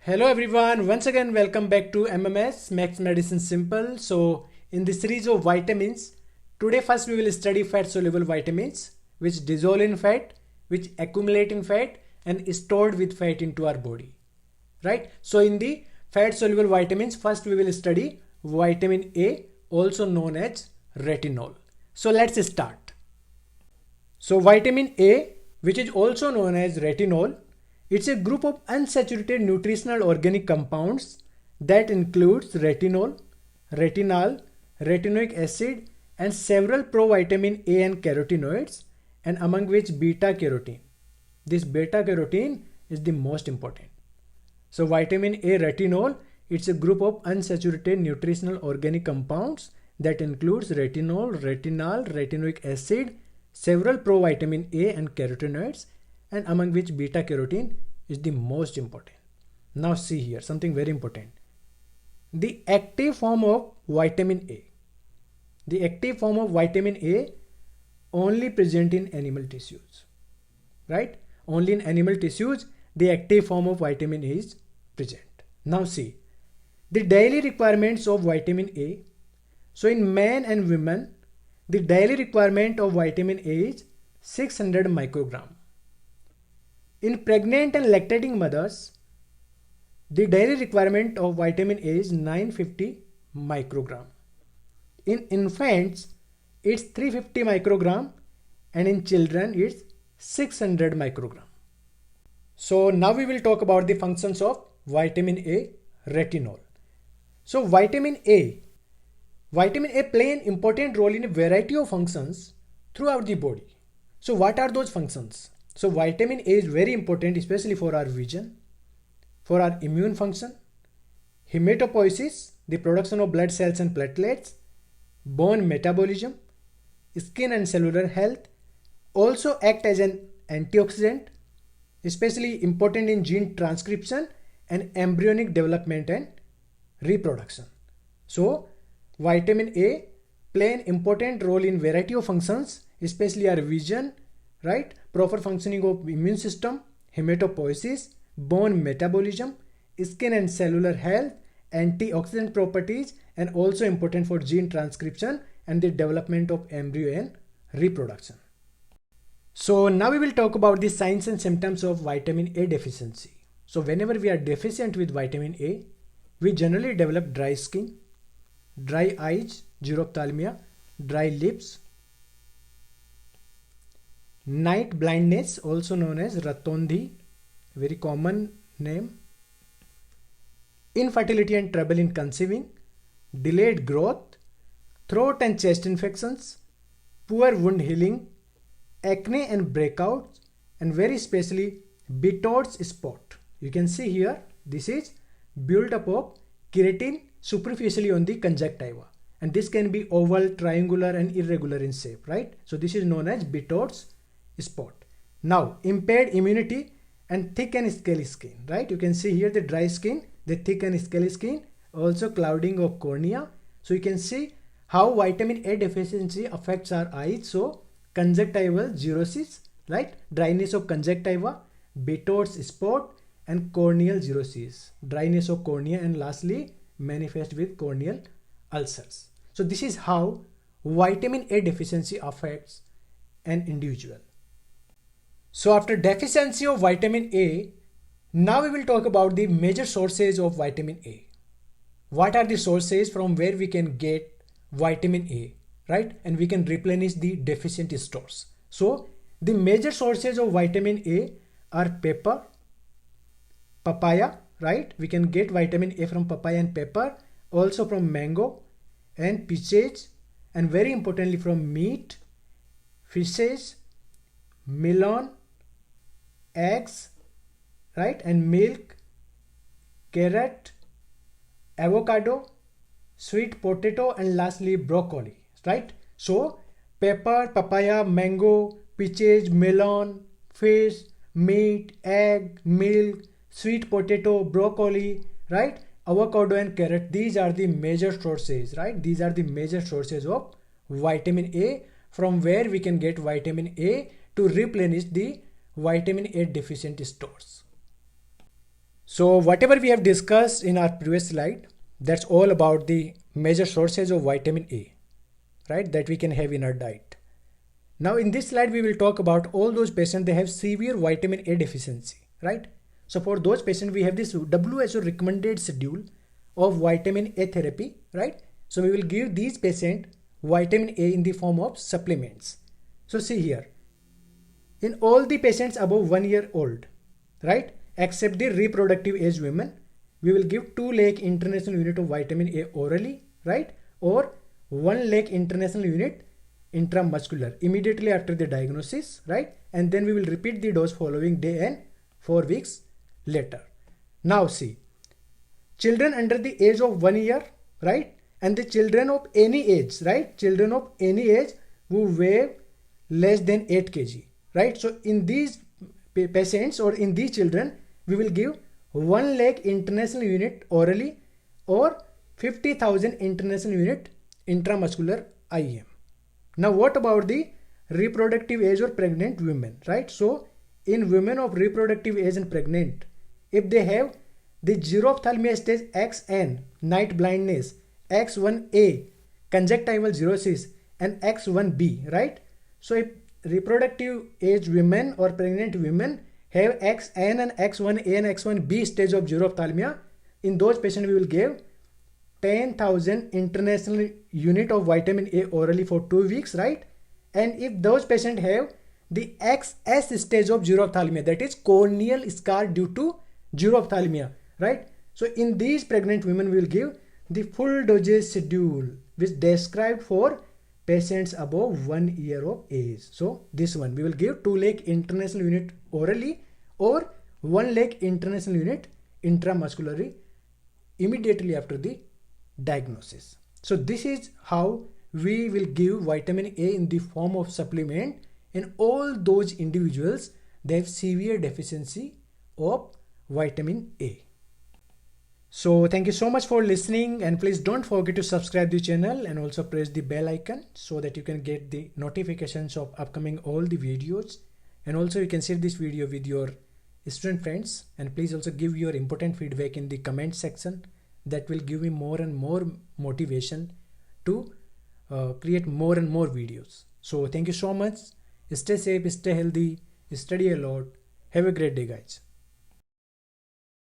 Hello everyone, once again welcome back to MMS Max Medicine Simple. So in this series of vitamins, today first we will study fat soluble vitamins which dissolve in fat, which accumulate in fat and stored with fat into our body. Right? So in the fat soluble vitamins, first we will study vitamin A, also known as retinol. So let's start. So vitamin A, which is also known as retinol, it's a group of unsaturated nutritional organic compounds that includes retinol, retinal, retinoic acid and several provitamin A and carotenoids, and among which beta carotene. This beta carotene is the most important. So vitamin A retinol, it's a group of unsaturated nutritional organic compounds that includes retinol, retinal, retinoic acid, several provitamin A and carotenoids, and among which beta carotene is the most important. Now see here something very important. The active form of vitamin A. The active form of vitamin A only present in animal tissues. Right? Only in animal tissues the active form of vitamin A is present. Now see the daily requirements of vitamin A. So in men and women, the daily requirement of vitamin A is 600 microgram. In pregnant and lactating mothers, the daily requirement of vitamin A is 950 microgram. In infants, it's 350 microgram, and in children, it's 600 microgram. So now we will talk about the functions of vitamin A retinol. So vitamin A play an important role in a variety of functions throughout the body. So what are those functions? So vitamin A is very important, especially for our vision, for our immune function, hematopoiesis, the production of blood cells and platelets, bone metabolism, skin and cellular health, also act as an antioxidant, especially important in gene transcription and embryonic development and reproduction. So vitamin A play an important role in variety of functions, especially our vision, right? Proper functioning of immune system, hematopoiesis, bone metabolism, skin and cellular health, antioxidant properties, and also important for gene transcription and the development of embryo and reproduction. So now we will talk about the signs and symptoms of vitamin A deficiency. So whenever we are deficient with vitamin A, we generally develop dry skin, dry eyes, xerophthalmia, dry lips, night blindness, also known as ratondhi, very common name, infertility and trouble in conceiving, delayed growth, throat and chest infections, poor wound healing, acne and breakouts, and very especially Bitort's spot. You can see here this is build up of keratin superficially on the conjunctiva, and this can be oval, triangular and irregular in shape, right? So this is known as Bitort's spot. Now impaired immunity and thick and scaly skin, right? You can see here the dry skin, the thick and scaly skin, also clouding of cornea. So you can see how vitamin A deficiency affects our eyes. So conjunctival xerosis, right? Dryness of conjunctiva, Bitort's spot and corneal xerosis, dryness of cornea, and lastly manifest with corneal ulcers. So this is how vitamin A deficiency affects an individual. So after deficiency of vitamin A, now we will talk about the major sources of vitamin A. What are the sources from where we can get vitamin A, right? And we can replenish the deficient stores. So the major sources of vitamin A are pepper, papaya, right? We can get vitamin A from papaya and pepper, also from mango and peaches, and very importantly from meat, fishes, melon, eggs, right? And milk, carrot, avocado, sweet potato, and lastly broccoli, right? So pepper, papaya, mango, peaches, melon, fish, meat, egg, milk, sweet potato, broccoli, right? Avocado and carrot, these are the major sources, right? These are the major sources of vitamin A from where we can get vitamin A to replenish the vitamin A deficient stores. So whatever we have discussed in our previous slide, that's all about the major sources of vitamin A, right, that we can have in our diet. Now in this slide, we will talk about all those patients they have severe vitamin A deficiency, right? So for those patients, we have this WHO recommended schedule of vitamin A therapy, right? So we will give these patients vitamin A in the form of supplements. So see here, in all the patients above 1 year old, right, except the reproductive age women, we will give 2 lakh international unit of vitamin A orally, right, or 1 lakh international unit intramuscular immediately after the diagnosis, right, and then we will repeat the dose following day and 4 weeks later. Now see, children under the age of 1 year, right, and the children of any age, right, children of any age who weigh less than 8 kg, right. So in these patients or in these children, we will give 1 lakh international unit orally or 50,000 international unit intramuscular IM. Now what about the reproductive age or pregnant women, right? So in women of reproductive age and pregnant, if they have the xerophthalmia stage XN, night blindness, X1A, conjunctival xerosis, and X1B, right? So if reproductive age women or pregnant women have XN and X1A and X1B stage of xerophthalmia, in those patients we will give 10,000 international unit of vitamin A orally for 2 weeks, right? And if those patients have the XS stage of xerophthalmia, that is corneal scar due to xerophthalmia, right? So in these pregnant women, we will give the full dosage schedule which described for patients above 1 year of age. So this one, we will give 2 lakh international unit orally or 1 lakh international unit intramuscularly immediately after the diagnosis. So this is how we will give vitamin A in the form of supplement in all those individuals that have severe deficiency of vitamin A. So thank you so much for listening, and please don't forget to subscribe the channel and also press the bell icon so that you can get the notifications of upcoming all the videos. And also you can share this video with your student friends, and please also give your important feedback in the comment section. That will give me more and more motivation to create more and more videos. So thank you so much. Stay safe, stay healthy, study a lot. Have a great day, guys.